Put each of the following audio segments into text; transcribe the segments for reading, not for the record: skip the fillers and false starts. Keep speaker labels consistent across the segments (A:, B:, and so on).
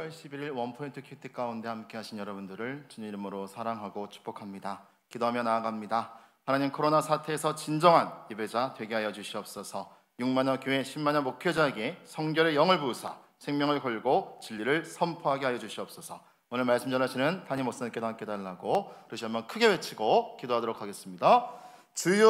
A: 12월 11일 원포인트 큐티 가운데 함께 하신 여러분들을 주님 이름으로 사랑하고 축복합니다. 기도하며 나아갑니다. 하나님, 코로나 사태에서 진정한 예배자 되게 하여 주시옵소서. 6만여 교회 10만여 목회자에게 성결의 영을 부으사 생명을 걸고 진리를 선포하게 하여 주시옵소서. 오늘 말씀 전하시는 담임 목사님께도 함께 달라고 그러시 한번 크게 외치고 기도하도록 하겠습니다. 주여!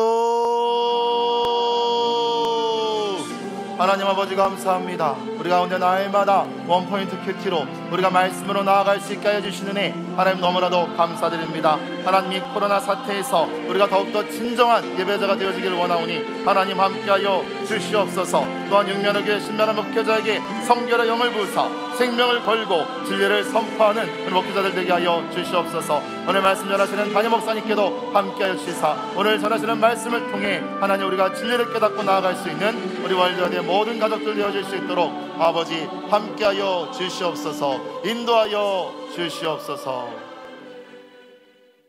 A: 하나님 아버지 감사합니다. 우리 가운데 날마다 원포인트 큐티로 우리가 말씀으로 나아갈 수 있게 해주시는 애 하나님 너무나도 감사드립니다. 하나님, 이 코로나 사태에서 우리가 더욱더 진정한 예배자가 되어지기를 원하오니 하나님 함께하여 주시옵소서. 또한 6면의 교회 10면의 목회자에게 성결의 영을 부으사 생명을 걸고 진리를 선포하는 우리 목회자들 되게 하여 주시옵소서. 오늘 말씀 전하시는 담임 목사님께도 함께하여 주시사 오늘 전하시는 말씀을 통해 하나님 우리가 진리를 깨닫고 나아갈 수 있는 우리 월드와드의 모든 가족들 되어질 수 있도록 아버지 함께하여 주시옵소서. 인도하여 주시옵소서.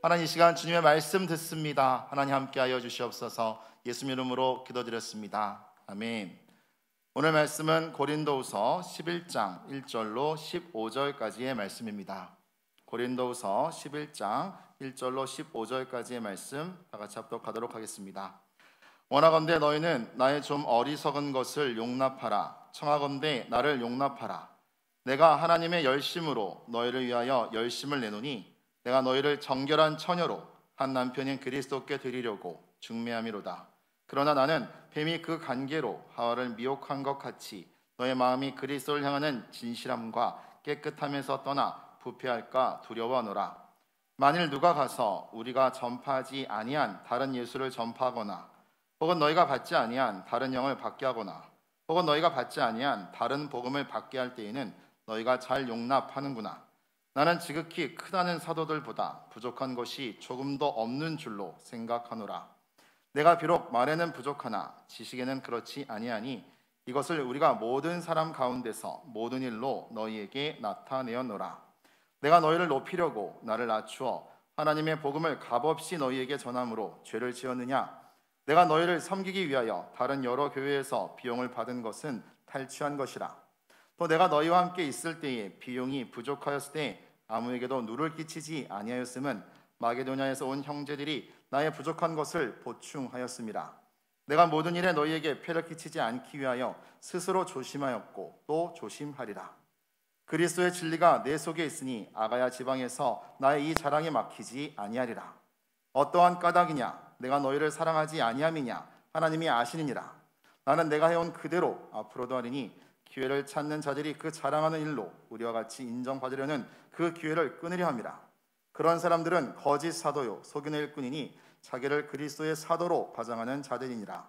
A: 하나님, 이 시간 주님의 말씀 듣습니다. 하나님 함께하여 주시옵소서. 예수님 이름으로 기도드렸습니다. 아멘. 오늘 말씀은 고린도후서 11장 1절로 15절까지의 말씀입니다. 고린도후서 11장 1절로 15절까지의 말씀 다 같이 합독하도록 하겠습니다. 원하건대 너희는 나의 좀 어리석은 것을 용납하라. 청하건대 나를 용납하라. 내가 하나님의 열심으로 너희를 위하여 열심을 내노니 내가 너희를 정결한 처녀로 한 남편인 그리스도께 드리려고 중매함이로다. 그러나 나는 뱀이 그 관계로 하와를 미혹한 것 같이 너의 마음이 그리스도를 향하는 진실함과 깨끗함에서 떠나 부패할까 두려워하노라. 만일 누가 가서 우리가 전파하지 아니한 다른 예수를 전파하거나 혹은 너희가 받지 아니한 다른 영을 받게 하거나 혹은 너희가 받지 아니한 다른 복음을 받게 할 때에는 너희가 잘 용납하는구나. 나는 지극히 크다는 사도들보다 부족한 것이 조금도 없는 줄로 생각하노라. 내가 비록 말에는 부족하나 지식에는 그렇지 아니하니 이것을 우리가 모든 사람 가운데서 모든 일로 너희에게 나타내었노라. 내가 너희를 높이려고 나를 낮추어 하나님의 복음을 값없이 너희에게 전함으로 죄를 지었느냐? 내가 너희를 섬기기 위하여 다른 여러 교회에서 비용을 받은 것은 탈취한 것이라. 또 내가 너희와 함께 있을 때에 비용이 부족하였을 때 아무에게도 누를 끼치지 아니하였음은 마게도냐에서 온 형제들이 나의 부족한 것을 보충하였음이라. 내가 모든 일에 너희에게 폐를 끼치지 않기 위하여 스스로 조심하였고 또 조심하리라. 그리스도의 진리가 내 속에 있으니 아가야 지방에서 나의 이 자랑이 막히지 아니하리라. 어떠한 까닭이냐? 내가 너희를 사랑하지 아니함이냐? 하나님이 아시느니라. 나는 내가 해온 그대로 앞으로도 하리니 기회를 찾는 자들이 그 자랑하는 일로 우리와 같이 인정받으려는 그 기회를 끊으려 함이라. 그런 사람들은 거짓 사도요 속이는 일꾼이니 자기를 그리스도의 사도로 가장하는 자들이니라.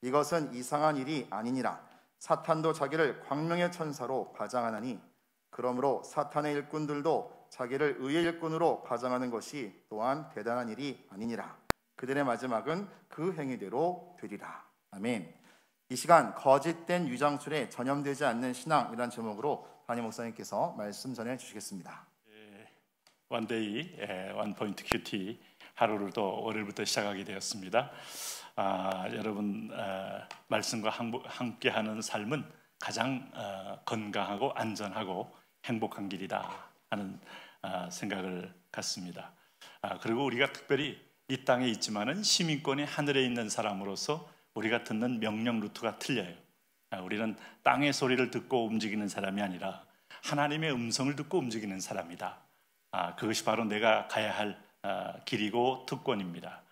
A: 이것은 이상한 일이 아니니라. 사탄도 자기를 광명의 천사로 가장하나니 그러므로 사탄의 일꾼들도 자기를 의의 일꾼으로 가장하는 것이 또한 대단한 일이 아니니라. 그들의 마지막은 그 행위대로 되리라. 아멘. 이 시간 거짓된 유장술에 전염되지 않는 신앙이라는 제목으로 담임 목사님께서 말씀 전해 주시겠습니다.
B: 원데이 원포인트 큐티 하루를 또 월요일부터 시작하게 되었습니다. 여러분 말씀과 함께하는 삶은 가장 건강하고 안전하고 행복한 길이다 하는 생각을 갖습니다. 그리고 우리가 특별히 이 땅에 있지만은 시민권이 하늘에 있는 사람으로서 우리가 듣는 명령 루트가 틀려요. 우리는 땅의 소리를 듣고 움직이는 사람이 아니라 하나님의 음성을 듣고 움직이는 사람이다. 그것이 바로 내가 가야 할 길이고 특권입니다.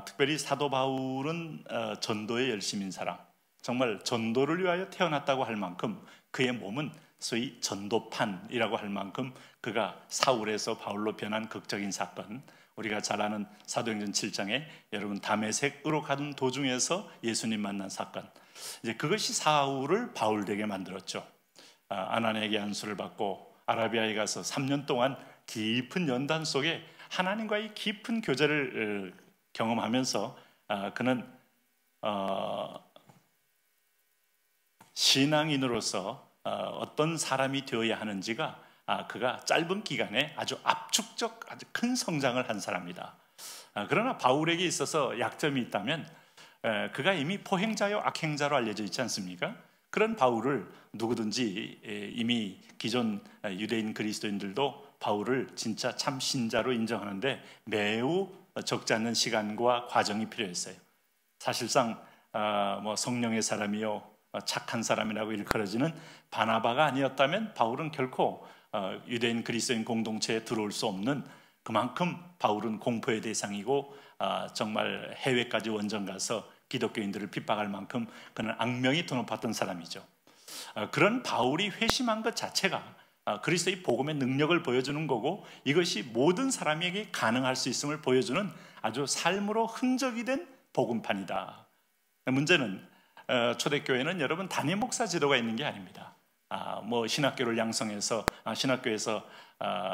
B: 특별히 사도 바울은 전도의 열심인 사람, 정말 전도를 위하여 태어났다고 할 만큼 그의 몸은 소위 전도판이라고 할 만큼 그가 사울에서 바울로 변한 극적인 사건, 우리가 잘 아는 사도행전 7장에 여러분 다메섹으로 가는 도중에서 예수님 만난 사건, 이제 그것이 사울을 바울되게 만들었죠. 아나니아에게 안수를 받고 아라비아에 가서 3년 동안 깊은 연단 속에 하나님과의 깊은 교제를 경험하면서 그는 신앙인으로서 어떤 사람이 되어야 하는지가 그가 짧은 기간에 아주 압축적 아주 큰 성장을 한 사람이다. 그러나 바울에게 있어서 약점이 있다면 그가 이미 포행자요 악행자로 알려져 있지 않습니까? 그런 바울을 누구든지 이미 기존 유대인 그리스도인들도 바울을 진짜 참 신자로 인정하는데 매우 적지 않는 시간과 과정이 필요했어요. 사실상 뭐 성령의 사람이요 착한 사람이라고 일컬어지는 바나바가 아니었다면 바울은 결코 유대인 그리스도인 공동체에 들어올 수 없는, 그만큼 바울은 공포의 대상이고 정말 해외까지 원정 가서 기독교인들을 핍박할 만큼 그는 악명이 더 높았던 사람이죠. 그런 바울이 회심한 것 자체가 그리스도의 복음의 능력을 보여주는 거고, 이것이 모든 사람에게 가능할 수 있음을 보여주는 아주 삶으로 흔적이 된 복음판이다. 문제는 초대교회는 여러분 단임 목사 제도가 있는 게 아닙니다. 뭐 신학교를 양성해서 신학교에서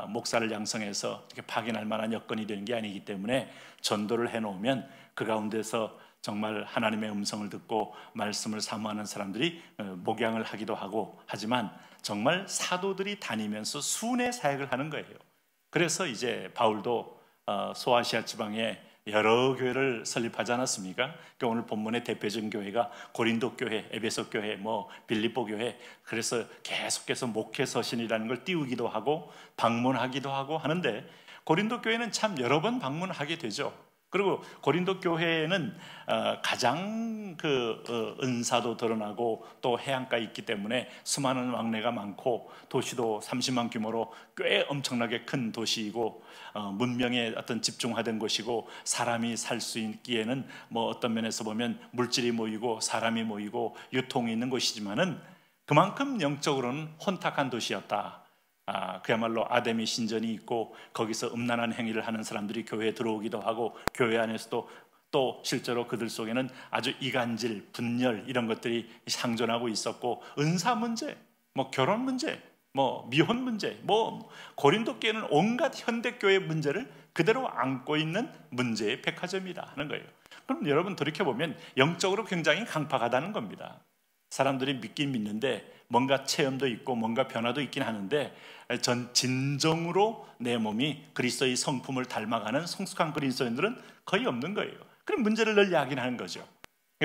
B: 목사를 양성해서 이렇게 파견할 만한 여건이 되는 게 아니기 때문에 전도를 해놓으면 그 가운데서 정말 하나님의 음성을 듣고 말씀을 사모하는 사람들이 목양을 하기도 하고, 하지만 정말 사도들이 다니면서 순회 사역을 하는 거예요. 그래서 이제 바울도 소아시아 지방에 여러 교회를 설립하지 않았습니까? 그러니까 오늘 본문의 대표적인 교회가 고린도 교회, 에베소 교회, 뭐 빌립보 교회, 그래서 계속해서 목회 서신이라는 걸 띄우기도 하고 방문하기도 하고 하는데, 고린도 교회는 참 여러 번 방문하게 되죠. 그리고 고린도 교회에는 가장 은사도 드러나고 또 해안가에 있기 때문에 수많은 왕래가 많고, 도시도 30만 규모로 꽤 엄청나게 큰 도시이고, 문명에 어떤 집중화된 곳이고, 사람이 살 수 있기에는 뭐 어떤 면에서 보면 물질이 모이고 사람이 모이고 유통이 있는 곳이지만은 그만큼 영적으로는 혼탁한 도시였다. 그야말로 아데미 신전이 있고 거기서 음란한 행위를 하는 사람들이 교회에 들어오기도 하고, 교회 안에서도 또 실제로 그들 속에는 아주 이간질, 분열 이런 것들이 상존하고 있었고, 은사 문제, 뭐 결혼 문제, 뭐 미혼 문제, 뭐 고린도 교회는 온갖 현대 교회 문제를 그대로 안고 있는 문제의 백화점이다 하는 거예요. 그럼 여러분 돌이켜보면 영적으로 굉장히 강팍하다는 겁니다. 사람들이 믿긴 믿는데 뭔가 체험도 있고 뭔가 변화도 있긴 하는데, 전 진정으로 내 몸이 그리스도의 성품을 닮아가는 성숙한 그리스도인들은 거의 없는 거예요. 그럼 문제를 늘 야기하는 거죠.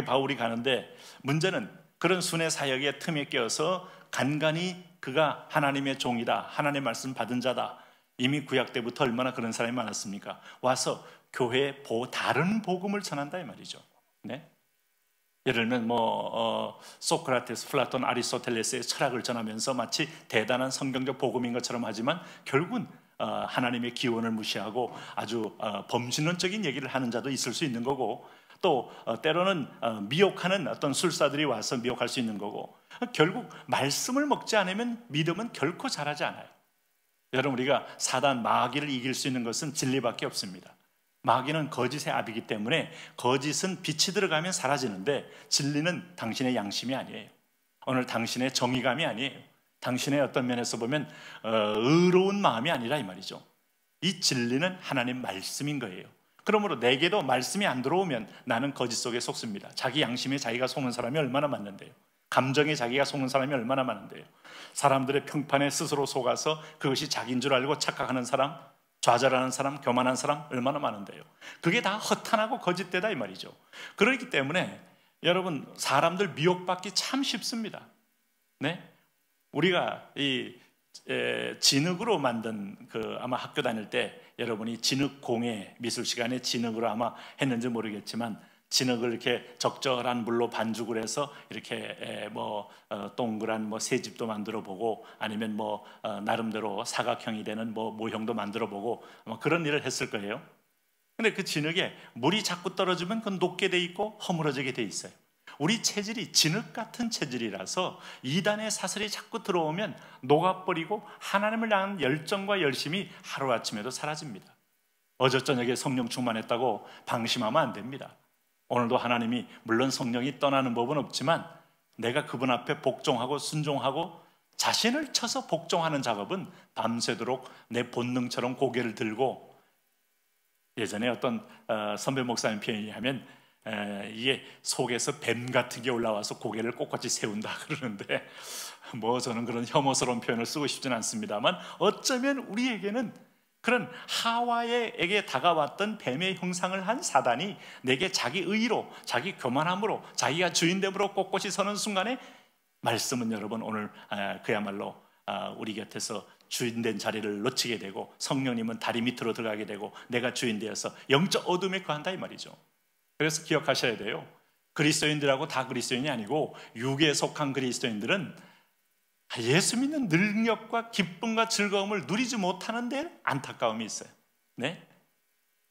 B: 바울이 가는데 문제는 그런 순회 사역의 틈에 껴서 간간히 그가 하나님의 종이다, 하나님의 말씀 받은 자다, 이미 구약 때부터 얼마나 그런 사람이 많았습니까? 와서 교회에 다른 복음을 전한다 이 말이죠. 네? 예를 들면 소크라테스, 플라톤, 아리스토텔레스의 철학을 전하면서 마치 대단한 성경적 복음인 것처럼 하지만 결국은 하나님의 기원을 무시하고 아주 범신론적인 얘기를 하는 자도 있을 수 있는 거고, 또 때로는 미혹하는 어떤 술사들이 와서 미혹할 수 있는 거고, 결국 말씀을 먹지 않으면 믿음은 결코 자라지 않아요. 여러분, 우리가 사단 마귀를 이길 수 있는 것은 진리밖에 없습니다. 마귀는 거짓의 압이기 때문에 거짓은 빛이 들어가면 사라지는데, 진리는 당신의 양심이 아니에요. 오늘 당신의 정의감이 아니에요. 당신의 어떤 면에서 보면 의로운 마음이 아니라 이 말이죠. 이 진리는 하나님 말씀인 거예요. 그러므로 내게도 말씀이 안 들어오면 나는 거짓 속에 속습니다. 자기 양심에 자기가 속는 사람이 얼마나 많은데요. 감정에 자기가 속는 사람이 얼마나 많은데요. 사람들의 평판에 스스로 속아서 그것이 자기인 줄 알고 착각하는 사람, 좌절하는 사람, 교만한 사람 얼마나 많은데요. 그게 다 허탄하고 거짓되다 이 말이죠. 그렇기 때문에 여러분, 사람들 미혹받기 참 쉽습니다. 네? 우리가 이 진흙으로 만든 아마 학교 다닐 때 여러분이 진흙공예 미술 시간에 진흙으로 아마 했는지 모르겠지만, 진흙을 이렇게 적절한 물로 반죽을 해서 이렇게 동그란 새집도 만들어 보고, 아니면 나름대로 사각형이 되는 모형도 만들어 보고 그런 일을 했을 거예요. 근데 그 진흙에 물이 자꾸 떨어지면 그건 녹게 돼 있고 허물어지게 돼 있어요. 우리 체질이 진흙 같은 체질이라서 이단의 사슬이 자꾸 들어오면 녹아버리고 하나님을 향한 열정과 열심이 하루아침에도 사라집니다. 어제 저녁에 성령 충만했다고 방심하면 안 됩니다. 오늘도 하나님이, 물론 성령이 떠나는 법은 없지만 내가 그분 앞에 복종하고 순종하고 자신을 쳐서 복종하는 작업은 밤새도록 내 본능처럼 고개를 들고, 예전에 어떤 선배 목사님 표현이 하면 이게 속에서 뱀 같은 게 올라와서 고개를 꼿꼿이 세운다 그러는데, 저는 그런 혐오스러운 표현을 쓰고 싶지는 않습니다만, 어쩌면 우리에게는 그런 하와에게 다가왔던 뱀의 형상을 한 사단이 내게 자기 의로, 자기 교만함으로, 자기가 주인됨으로 꼿꼿이 서는 순간에 말씀은 여러분 오늘 그야말로 우리 곁에서 주인된 자리를 놓치게 되고 성령님은 다리 밑으로 들어가게 되고 내가 주인 되어서 영적 어둠에 거한다 이 말이죠. 그래서 기억하셔야 돼요. 그리스도인들하고 다 그리스도인이 아니고 육에 속한 그리스도인들은 예수 믿는 능력과 기쁨과 즐거움을 누리지 못하는 데 안타까움이 있어요. 네?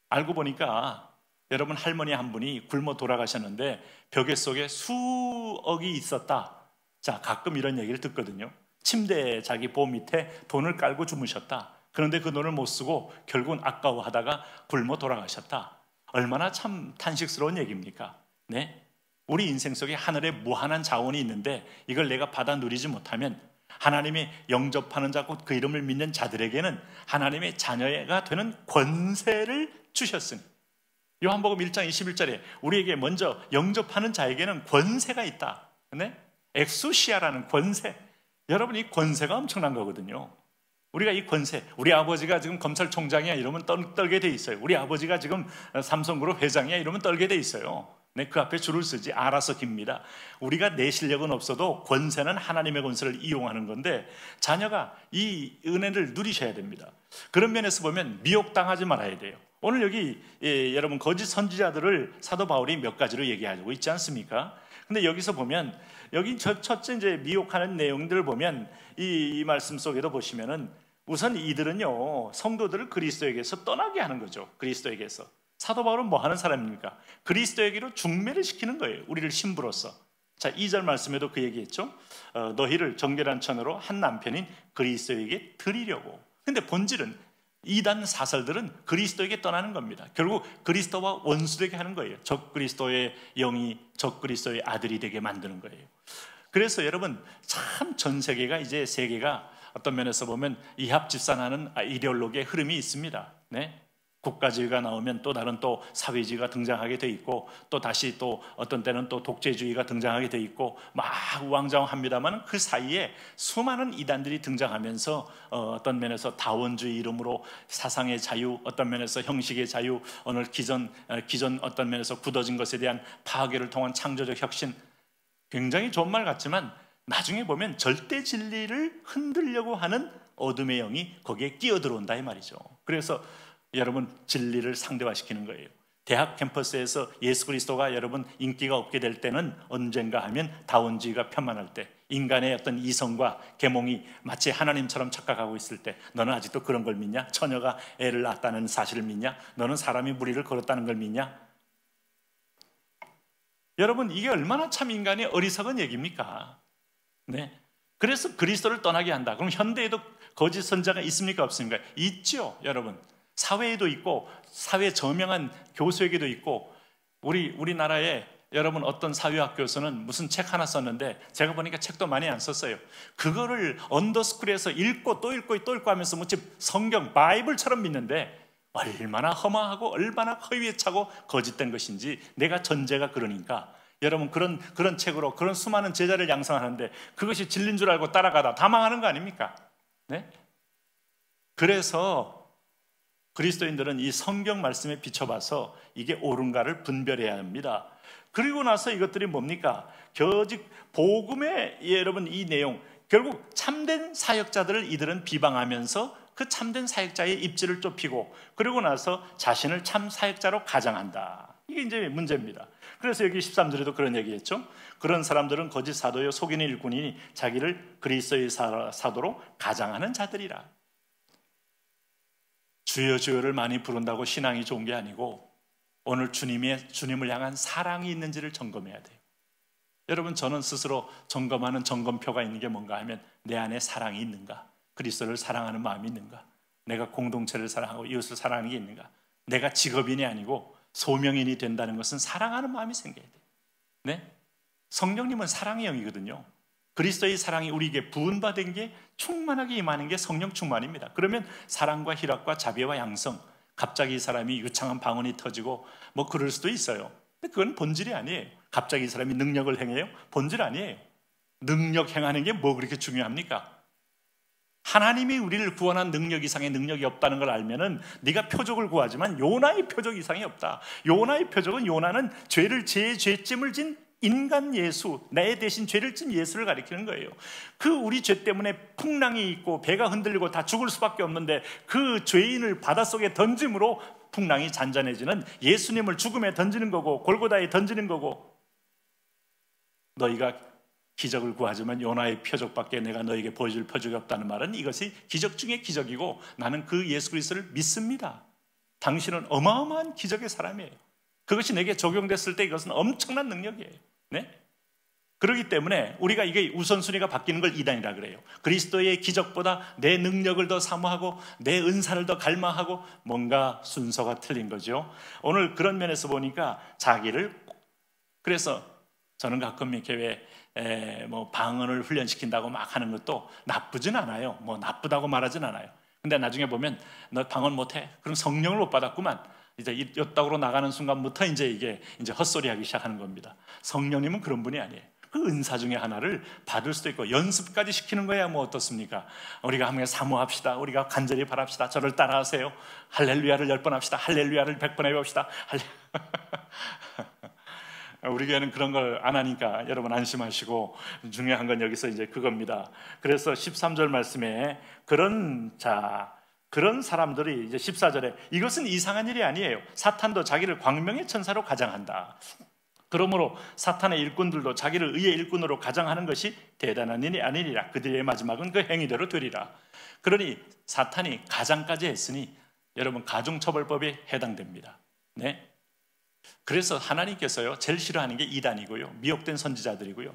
B: 알고 보니까 여러분 할머니 한 분이 굶어 돌아가셨는데 벽에 속에 수억이 있었다. 자, 가끔 이런 얘기를 듣거든요. 침대에 자기 보험 밑에 돈을 깔고 주무셨다. 그런데 그 돈을 못 쓰고 결국은 아까워하다가 굶어 돌아가셨다. 얼마나 참 탄식스러운 얘기입니까? 네? 우리 인생 속에 하늘에 무한한 자원이 있는데 이걸 내가 받아 누리지 못하면 하나님이 영접하는 자고 그 이름을 믿는 자들에게는 하나님의 자녀가 되는 권세를 주셨으니 요한복음 1장 21절에 우리에게 먼저 영접하는 자에게는 권세가 있다. 네? 엑소시아라는 권세. 여러분 이 권세가 엄청난 거거든요. 우리가 이 권세, 우리 아버지가 지금 검찰총장이야 이러면 떨게 돼 있어요. 우리 아버지가 지금 삼성그룹 회장이야 이러면 떨게 돼 있어요. 네, 그 앞에 줄을 쓰지 알아서 깁니다. 우리가 내 실력은 없어도 권세는 하나님의 권세를 이용하는 건데 자녀가 이 은혜를 누리셔야 됩니다. 그런 면에서 보면 미혹당하지 말아야 돼요. 오늘 여기 여러분 거짓 선지자들을 사도 바울이 몇 가지로 얘기하고 있지 않습니까? 근데 여기서 보면 여기 첫째 이제 미혹하는 내용들을 보면 이 말씀 속에도 보시면은 우선 이들은요 성도들을 그리스도에게서 떠나게 하는 거죠. 그리스도에게서. 사도 바울은 뭐 하는 사람입니까? 그리스도에게로 중매를 시키는 거예요. 우리를 신부로서. 자, 2절 말씀에도 그 얘기했죠. 너희를 정결한 천으로 한 남편인 그리스도에게 드리려고. 근데 본질은 이단 사설들은 그리스도에게 떠나는 겁니다. 결국 그리스도와 원수되게 하는 거예요. 적 그리스도의 영이 적 그리스도의 아들이 되게 만드는 거예요. 그래서 여러분 참 전 세계가 이제 세계가 어떤 면에서 보면 이합집산하는 이데올로기의 흐름이 있습니다. 네? 국가주의가 나오면 또 다른 또 사회주의가 등장하게 돼 있고 또 다시 또 어떤 때는 또 독재주의가 등장하게 돼 있고 막 우왕좌왕합니다만 그 사이에 수많은 이단들이 등장하면서 어떤 면에서 다원주의 이름으로 사상의 자유, 어떤 면에서 형식의 자유, 오늘 기존 어떤 면에서 굳어진 것에 대한 파괴를 통한 창조적 혁신, 굉장히 좋은 말 같지만 나중에 보면 절대 진리를 흔들려고 하는 어둠의 영이 거기에 끼어들어온다 이 말이죠. 그래서 여러분 진리를 상대화시키는 거예요. 대학 캠퍼스에서 예수 그리스도가 여러분 인기가 없게 될 때는 언젠가 하면 다원주의가 편만할 때, 인간의 어떤 이성과 계몽이 마치 하나님처럼 착각하고 있을 때, 너는 아직도 그런 걸 믿냐? 처녀가 애를 낳았다는 사실을 믿냐? 너는 사람이 무리를 걸었다는 걸 믿냐? 여러분 이게 얼마나 참 인간의 어리석은 얘기입니까? 네. 그래서 그리스도를 떠나게 한다. 그럼 현대에도 거짓 선자가 있습니까? 없습니까? 있죠, 여러분. 사회에도 있고 사회 저명한 교수에게도 있고 우리나라에 여러분 어떤 사회학 교수는 무슨 책 하나 썼는데 제가 보니까 책도 많이 안 썼어요. 그거를 언더스쿨에서 읽고 또 읽고 또 읽고 하면서 뭐지 성경 바이블처럼 믿는데 얼마나 험하고 얼마나 허위에 차고 거짓된 것인지. 내가 전제가 그러니까 여러분 그런 책으로 그런 수많은 제자를 양성하는데 그것이 진리인 줄 알고 따라가다 다 망하는 거 아닙니까? 네? 그래서 그리스도인들은 이 성경 말씀에 비춰봐서 이게 옳은가를 분별해야 합니다. 그리고 나서 이것들이 뭡니까? 복음의 여러분 이 내용, 결국 참된 사역자들을 이들은 비방하면서 그 참된 사역자의 입지를 좁히고 그리고 나서 자신을 참 사역자로 가장한다. 이게 이제 문제입니다. 그래서 여기 13절에도 그런 얘기했죠. 그런 사람들은 거짓 사도요 속이는 일꾼이니 자기를 그리스도의 사도로 가장하는 자들이라. 주여 주여를 많이 부른다고 신앙이 좋은 게 아니고 오늘 주님을 향한 사랑이 있는지를 점검해야 돼요. 여러분 저는 스스로 점검하는 점검표가 있는 게 뭔가 하면 내 안에 사랑이 있는가? 그리스도를 사랑하는 마음이 있는가? 내가 공동체를 사랑하고 이웃을 사랑하는 게 있는가? 내가 직업인이 아니고 소명인이 된다는 것은 사랑하는 마음이 생겨야 돼요. 네? 성령님은 사랑의 영이거든요. 그리스도의 사랑이 우리에게 부은받은 게 충만하게 임하는 게 성령 충만입니다. 그러면 사랑과 희락과 자비와 양성, 갑자기 이 사람이 유창한 방언이 터지고 뭐 그럴 수도 있어요. 근데 그건 본질이 아니에요. 갑자기 이 사람이 능력을 행해요? 본질 아니에요. 능력 행하는 게 뭐 그렇게 중요합니까? 하나님이 우리를 구원한 능력 이상의 능력이 없다는 걸 알면은 네가 표적을 구하지만 요나의 표적 이상이 없다. 요나의 표적은 요나는 죄를 죄짐을 진 인간 예수, 내 대신 죄를 진 예수를 가리키는 거예요. 그 우리 죄 때문에 풍랑이 있고 배가 흔들리고 다 죽을 수밖에 없는데 그 죄인을 바닷속에 던짐으로 풍랑이 잔잔해지는 예수님을 죽음에 던지는 거고 골고다에 던지는 거고, 너희가 기적을 구하지만 요나의 표적밖에 내가 너에게 보여줄 표적이 없다는 말은 이것이 기적 중에 기적이고 나는 그 예수 그리스도를 믿습니다. 당신은 어마어마한 기적의 사람이에요. 그것이 내게 적용됐을 때 이것은 엄청난 능력이에요. 네? 그렇기 때문에 우리가 이게 우선순위가 바뀌는 걸 이단이라 그래요. 그리스도의 기적보다 내 능력을 더 사모하고 내 은사를 더 갈망하고 뭔가 순서가 틀린 거죠. 오늘 그런 면에서 보니까 자기를, 그래서 저는 가끔 이렇게 뭐 방언을 훈련시킨다고 막 하는 것도 나쁘진 않아요. 뭐 나쁘다고 말하진 않아요. 근데 나중에 보면 너 방언 못해? 그럼 성령을 못 받았구만. 이제 이따구로 나가는 순간부터 이게 헛소리하기 시작하는 겁니다. 성령님은 그런 분이 아니에요. 그 은사 중에 하나를 받을 수도 있고 연습까지 시키는 거야 뭐 어떻습니까? 우리가 함께 사모합시다. 우리가 간절히 바랍시다. 저를 따라하세요. 할렐루야를 10번 합시다. 할렐루야를 100번 해봅시다. 우리 교회는 그런 걸 안 하니까 여러분 안심하시고, 중요한 건 여기서 이제 그겁니다. 그래서 13절 말씀에 그런 사람들이 이제 14절에 이것은 이상한 일이 아니에요. 사탄도 자기를 광명의 천사로 가장한다. 그러므로 사탄의 일꾼들도 자기를 의의 일꾼으로 가장하는 것이 대단한 일이 아니니라. 그들의 마지막은 그 행위대로 되리라. 그러니 사탄이 가장까지 했으니 여러분 가중처벌법에 해당됩니다. 네. 그래서 하나님께서요 제일 싫어하는 게 이단이고요, 미혹된 선지자들이고요.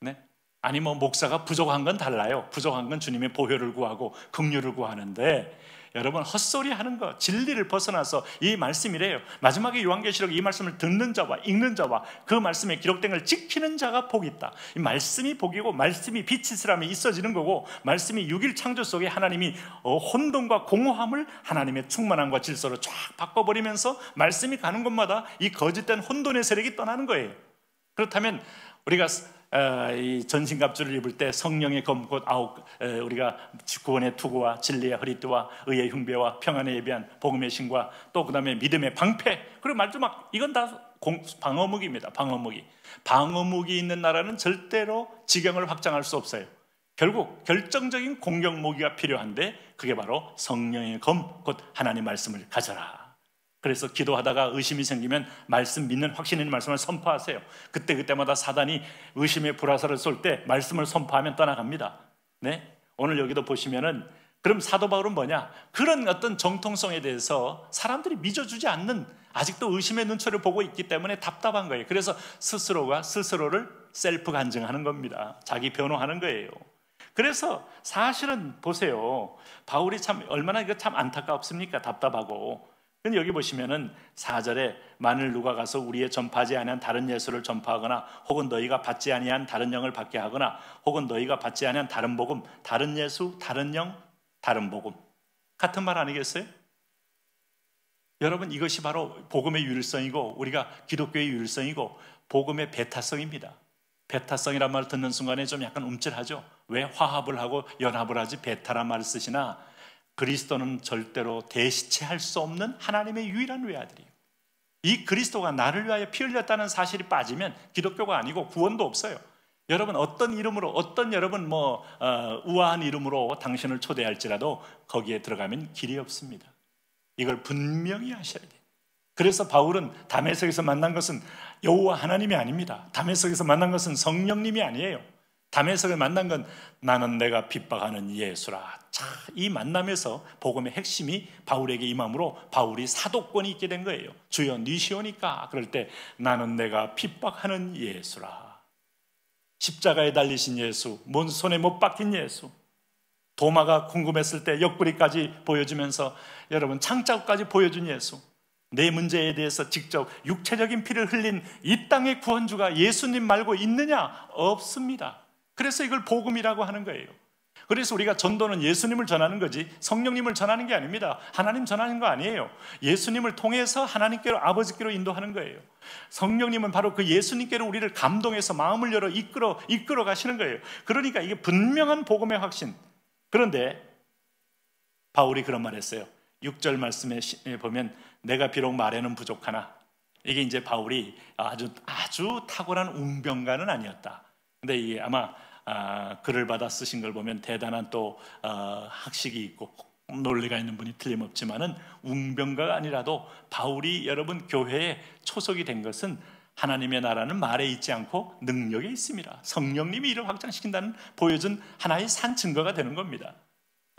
B: 네? 아니 뭐 목사가 부족한 건 달라요. 부족한 건 주님의 보혈을 구하고 긍휼을 구하는데, 여러분 헛소리 하는 거, 진리를 벗어나서 이 말씀이래요. 마지막에 요한계시록 이 말씀을 듣는 자와 읽는 자와 그 말씀에 기록된 걸 지키는 자가 복이 있다. 이 말씀이 복이고 말씀이 빛이 있으라면 있어지는 거고, 말씀이 6일 창조 속에 하나님이 혼돈과 공허함을 하나님의 충만함과 질서로 쫙 바꿔버리면서 말씀이 가는 곳마다 이 거짓된 혼돈의 세력이 떠나는 거예요. 그렇다면 우리가 이 전신갑주를 입을 때 성령의 검 곧 우리가 구원의 투구와 진리의 허리띠와 의의 흉배와 평안의 예비한 복음의 신과 또 그 다음에 믿음의 방패, 그리고 말도 이건 다 방어무기입니다. 방어무기 있는 나라는 절대로 지경을 확장할 수 없어요. 결국 결정적인 공격무기가 필요한데 그게 바로 성령의 검 곧 하나님 말씀을 가져라. 그래서 기도하다가 의심이 생기면 말씀 믿는 확신 있는 말씀을 선포하세요. 그때마다 사단이 의심의 불화살을 쏠 때 말씀을 선포하면 떠나갑니다. 네? 오늘 여기도 보시면은 그럼 사도 바울은 뭐냐? 그런 어떤 정통성에 대해서 사람들이 믿어주지 않는, 아직도 의심의 눈초리를 보고 있기 때문에 답답한 거예요. 그래서 스스로가 스스로를 셀프 간증하는 겁니다. 자기 변호하는 거예요. 그래서 사실은 보세요. 바울이 참 얼마나 이거 참 안타깝습니까? 답답하고. 근데 여기 보시면은 4절에 만일 누가 가서 우리의 전파하지 아니한 다른 예수를 전파하거나 혹은 너희가 받지 아니한 다른 영을 받게 하거나 혹은 너희가 받지 아니한 다른 복음, 다른 예수, 다른 영, 다른 복음, 같은 말 아니겠어요? 여러분 이것이 바로 복음의 유일성이고 우리가 기독교의 유일성이고 복음의 배타성입니다. 배타성이란 말을 듣는 순간에 좀 약간 움찔하죠. 왜 화합을 하고 연합을 하지 배타란 말을 쓰시나? 그리스도는 절대로 대시체할 수 없는 하나님의 유일한 외아들이에요. 이 그리스도가 나를 위하여 피 흘렸다는 사실이 빠지면 기독교가 아니고 구원도 없어요. 여러분 어떤 이름으로, 어떤 여러분 우아한 이름으로 당신을 초대할지라도 거기에 들어가면 길이 없습니다. 이걸 분명히 하셔야 돼요. 그래서 바울은 다메섹에서 만난 것은 여호와 하나님이 아닙니다. 다메섹에서 만난 것은 성령님이 아니에요. 다메섹을 만난 건 나는 내가 핍박하는 예수라. 자, 이 만남에서 복음의 핵심이 바울에게 임함으로 바울이 사도권이 있게 된 거예요. 주여 니시오니까. 그럴 때 나는 내가 핍박하는 예수라. 십자가에 달리신 예수, 손에 못 박힌 예수, 도마가 궁금했을 때 옆구리까지 보여주면서 여러분 창자국까지 보여준 예수, 내 문제에 대해서 직접 육체적인 피를 흘린 이 땅의 구원주가 예수님 말고 있느냐? 없습니다. 그래서 이걸 복음이라고 하는 거예요. 그래서 우리가 전도는 예수님을 전하는 거지 성령님을 전하는 게 아닙니다. 하나님 전하는 거 아니에요. 예수님을 통해서 하나님께로, 아버지께로 인도하는 거예요. 성령님은 바로 그 예수님께로 우리를 감동해서 마음을 열어 이끌어 가시는 거예요. 그러니까 이게 분명한 복음의 확신. 그런데 바울이 그런 말 했어요. 6절 말씀에 보면 내가 비록 말에는 부족하나 이게 이제 바울이 아주 탁월한 웅변가는 아니었다. 근데 이게 아마 글을 받아 쓰신 걸 보면 대단한 또 학식이 있고 논리가 있는 분이 틀림없지만은 웅변가가 아니라도 바울이 여러분 교회에 초석이 된 것은 하나님의 나라는 말에 있지 않고 능력에 있습니다. 성령님이 이를 확장시킨다는 보여준 하나의 산 증거가 되는 겁니다.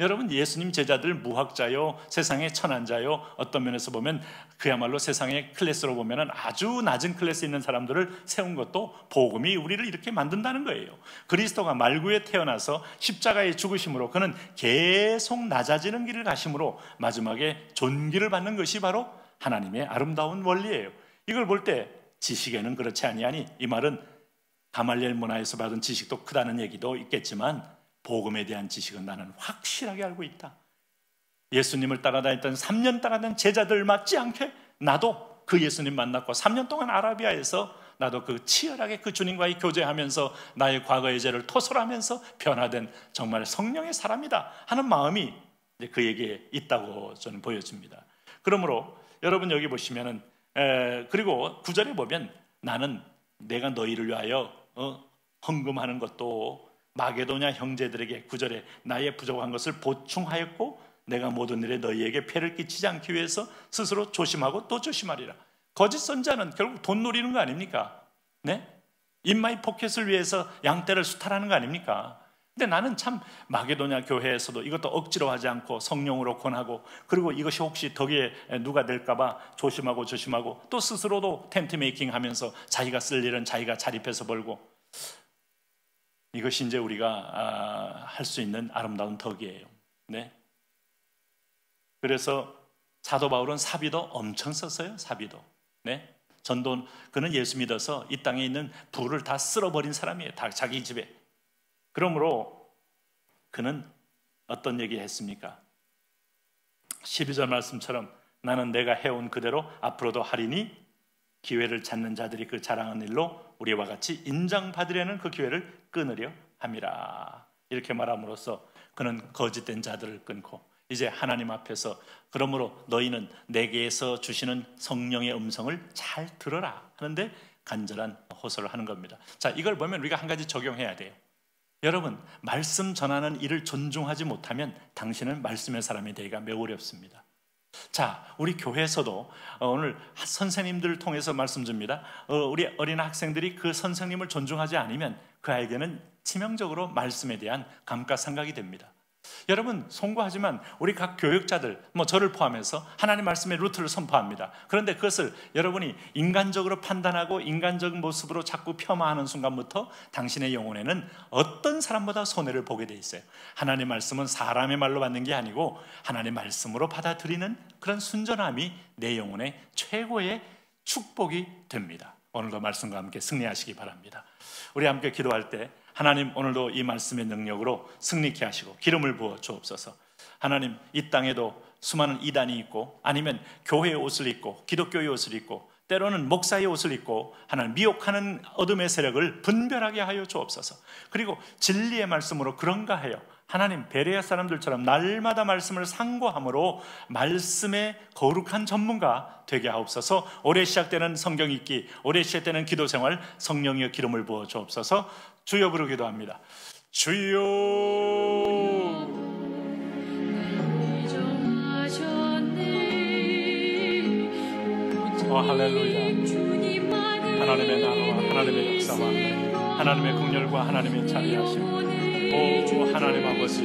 B: 여러분, 예수님 제자들 무학자요, 세상의 천한자요, 어떤 면에서 보면 그야말로 세상의 클래스로 보면 아주 낮은 클래스에 있는 사람들을 세운 것도 복음이 우리를 이렇게 만든다는 거예요. 그리스도가 말구에 태어나서 십자가의 죽으심으로 그는 계속 낮아지는 길을 가심으로 마지막에 존귀를 받는 것이 바로 하나님의 아름다운 원리예요. 이걸 볼 때 지식에는 그렇지 아니하니, 이 말은 가말리엘 문화에서 받은 지식도 크다는 얘기도 있겠지만 복음에 대한 지식은 나는 확실하게 알고 있다. 예수님을 따라다녔던 3년 따라다닌 제자들 맞지 않게 나도 그 예수님 만났고 3년 동안 아라비아에서 나도 그 치열하게 그 주님과의 교제하면서 나의 과거의 죄를 토설하면서 변화된 정말 성령의 사람이다 하는 마음이 이제 그에게 있다고 저는 보여집니다. 그러므로 여러분 여기 보시면은 그리고 9절에 보면 나는 내가 너희를 위하여 헌금하는 것도 마게도냐 형제들에게 9절에 나의 부족한 것을 보충하였고 내가 모든 일에 너희에게 폐를 끼치지 않기 위해서 스스로 조심하고 또 조심하리라. 거짓 선자는 결국 돈 노리는 거 아닙니까? 네? 인마이 포켓을 위해서 양떼를 수탈하는 거 아닙니까? 근데 나는 참 마게도냐 교회에서도 이것도 억지로 하지 않고 성령으로 권하고, 그리고 이것이 혹시 덕에 누가 될까봐 조심하고 또 스스로도 텐트 메이킹 하면서 자기가 쓸 일은 자기가 자립해서 벌고, 이것이 이제 우리가 할 수 있는 아름다운 덕이에요. 네. 그래서 사도 바울은 사비도 엄청 썼어요. 사비도. 네. 전도, 그는 예수 믿어서 이 땅에 있는 부를 다 쓸어버린 사람이에요. 다 자기 집에. 그러므로 그는 어떤 얘기 했습니까? 12절 말씀처럼 나는 내가 해온 그대로 앞으로도 하리니 기회를 찾는 자들이 그 자랑한 일로 우리와 같이 인정받으려는 그 기회를 끊으려 함이라. 이렇게 말함으로써 그는 거짓된 자들을 끊고 이제 하나님 앞에서 그러므로 너희는 내게서 주시는 성령의 음성을 잘 들어라 하는데 간절한 호소를 하는 겁니다. 자, 이걸 보면 우리가 한 가지 적용해야 돼요. 여러분, 말씀 전하는 일을 존중하지 못하면 당신은 말씀의 사람이 되기가 매우 어렵습니다. 자, 우리 교회에서도 오늘 선생님들을 통해서 말씀 줍니다. 우리 어린 학생들이 그 선생님을 존중하지 않으면 그 아이에게는 치명적으로 말씀에 대한 감가상각이 됩니다. 여러분, 송구하지만 우리 각 교육자들, 저를 포함해서 하나님 말씀의 루트를 선포합니다. 그런데 그것을 여러분이 인간적으로 판단하고 인간적인 모습으로 자꾸 폄하하는 순간부터 당신의 영혼에는 어떤 사람보다 손해를 보게 돼 있어요. 하나님 말씀은 사람의 말로 받는 게 아니고 하나님 말씀으로 받아들이는 그런 순전함이 내 영혼의 최고의 축복이 됩니다. 오늘도 말씀과 함께 승리하시기 바랍니다. 우리 함께 기도할 때 하나님, 오늘도 이 말씀의 능력으로 승리케 하시고 기름을 부어 주옵소서. 하나님, 이 땅에도 수많은 이단이 있고 아니면 교회의 옷을 입고 기독교의 옷을 입고 때로는 목사의 옷을 입고 하나님 미혹하는 어둠의 세력을 분별하게 하여 주옵소서. 그리고 진리의 말씀으로 그런가 하여 하나님, 베레아 사람들처럼 날마다 말씀을 상고함으로 말씀의 거룩한 전문가 되게 하옵소서. 올해 시작되는 성경 읽기, 올해 시작되는 기도 생활, 성령의 기름을 부어 주옵소서. 주여 부르 기도합니다. 주여. 할렐루야. 하나님의 나라와 하나님의 역사와 하나님의 긍휼과 하나님의 자비하심, 오 하나님 아버지,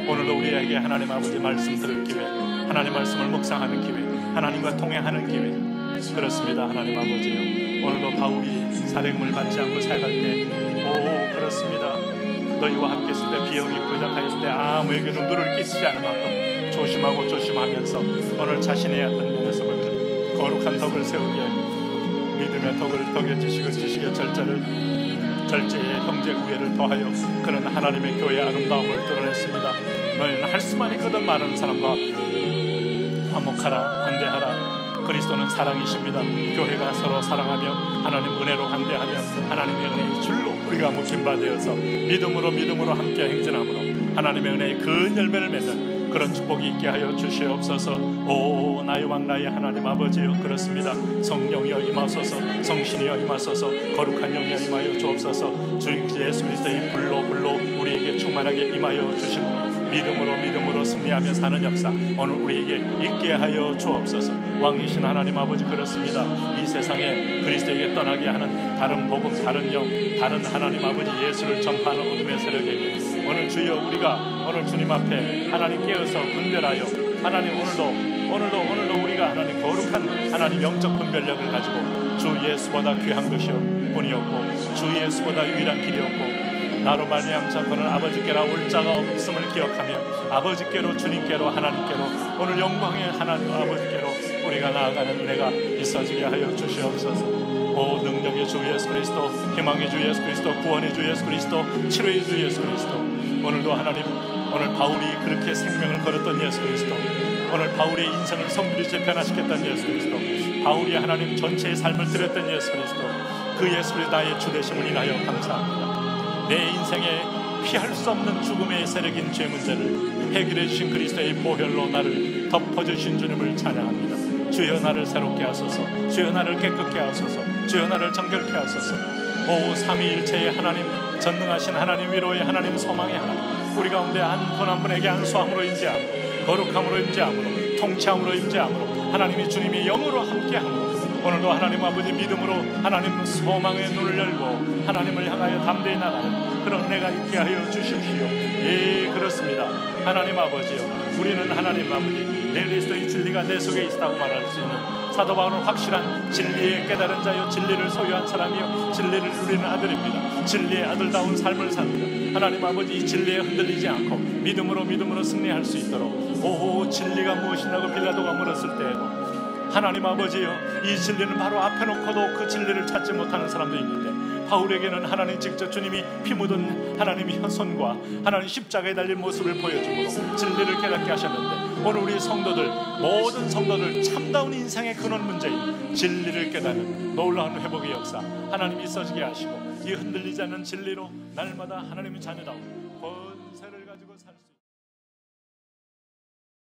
B: 오늘도 우리에게 하나님 아버지 말씀 들을 기회, 하나님 말씀을 묵상하는 기회, 하나님과 동행하는 기회. 그렇습니다. 하나님 아버지요, 오늘도 바울이 사령을 받지 않고 살아갈 때, 오 그렇습니다, 너희와 함께 있을 때 비용이 부족하였을 때 아무에게도 눈을 끼치지 않을 만큼 조심하고 조심하면서 오늘 자신의 어떤 면에서 거룩한 덕을 세우게, 믿음의 덕을 덕에 지식의 절제의 형제 우애를 더하여 그는 하나님의 교회의 아름다움을 드러냈습니다. 너희는 할 수만 있거든 많은 사람과 화목하라, 관대하라. 그리스도는 사랑이십니다. 교회가 서로 사랑하며 하나님 은혜로 관대하며 하나님의 은혜의 줄로 우리가 묶임바 되어서 믿음으로 함께 행진함으로 하나님의 은혜의 그 열매를 맺는 그런 축복이 있게 하여 주시옵소서. 오 나의 왕 나의 하나님 아버지여, 그렇습니다. 성령이여 임하소서, 성신이여 임하소서, 거룩한 영이여 임하여 주옵소서. 주 예수 그리스도의 불로 우리에게 충만하게 임하여 주시고 믿음으로 승리하며 사는 역사 오늘 우리에게 있게 하여 주옵소서. 왕이신 하나님 아버지, 그렇습니다. 이 세상에 그리스도에게 떠나게 하는 다른 복음, 다른 영, 다른 하나님 아버지 예수를 전파하는 어둠의 세력에게 오늘 주여 우리가 오늘 주님 앞에 하나님 깨어서 분별하여 하나님 오늘도 우리가 하나님 거룩한 하나님 영적 분별력을 가지고 주 예수보다 귀한 것이 뿐이었고 주 예수보다 유일한 길이었고 나로 말미암자 그는 아버지께로 올 자가 없음을 기억하며 아버지께로 주님께로 하나님께로 오늘 영광의 하나님 아버지께로 우리가 나아가는 은혜가 있어지게 하여 주시옵소서. 오 능력의 주 예수 그리스도, 희망의 주 예수 그리스도, 구원의 주 예수 그리스도, 치료의 주 예수 그리스도, 오늘도 하나님 오늘 바울이 그렇게 생명을 걸었던 예수 그리스도, 오늘 바울의 인생을 성부리 재편화시켰던 예수 그리스도, 바울이 하나님 전체의 삶을 드렸던 예수 그리스도, 그 예수 그리스도 나의 주 되심을 인하여 감사합니다. 내 인생에 피할 수 없는 죽음의 세력인 죄 문제를 해결해 주신 그리스도의 보혈로 나를 덮어주신 주님을 찬양합니다. 주여 나를 새롭게 하소서, 주여 나를 깨끗게 하소서, 주여 나를 정결케 하소서. 오 삼위일체의 하나님, 전능하신 하나님, 위로의 하나님, 소망의 하나님, 우리 가운데 한 분 한 분에게 안수함으로 임재함으로, 거룩함으로 임재함으로, 통치함으로 임재함으로, 하나님이 주님이 영으로 함께함으로 오늘도 하나님 아버지 믿음으로 하나님 소망의 눈을 열고 하나님을 향하여 담대히 나가는 그런 은혜가 있게 하여 주십시오. 예 그렇습니다. 하나님 아버지요, 우리는 하나님 아버지 내 그리스도의 진리가 내 속에 있다고 말할 수 있는 사도 바울은 확실한 진리의 깨달은 자요, 진리를 소유한 사람이요, 진리를 누리는 아들입니다. 진리의 아들다운 삶을 삽니다. 하나님 아버지 이 진리에 흔들리지 않고 믿음으로 승리할 수 있도록 오 진리가 무엇이냐고 빌라도가 물었을 때에도 하나님 아버지요, 이 진리는 바로 앞에 놓고도 그 진리를 찾지 못하는 사람도 있는데 바울에게는 하나님 직접 주님이 피 묻은 하나님의 손과 하나님 십자가에 달린 모습을 보여주므로 진리를 깨닫게 하셨는데 오늘 우리 성도들, 모든 성도들 참다운 인생의 근원 문제인 진리를 깨닫는 놀라운 회복의 역사 하나님이 있어지게 하시고 이 흔들리지 않는 진리로 날마다 하나님의 자녀다운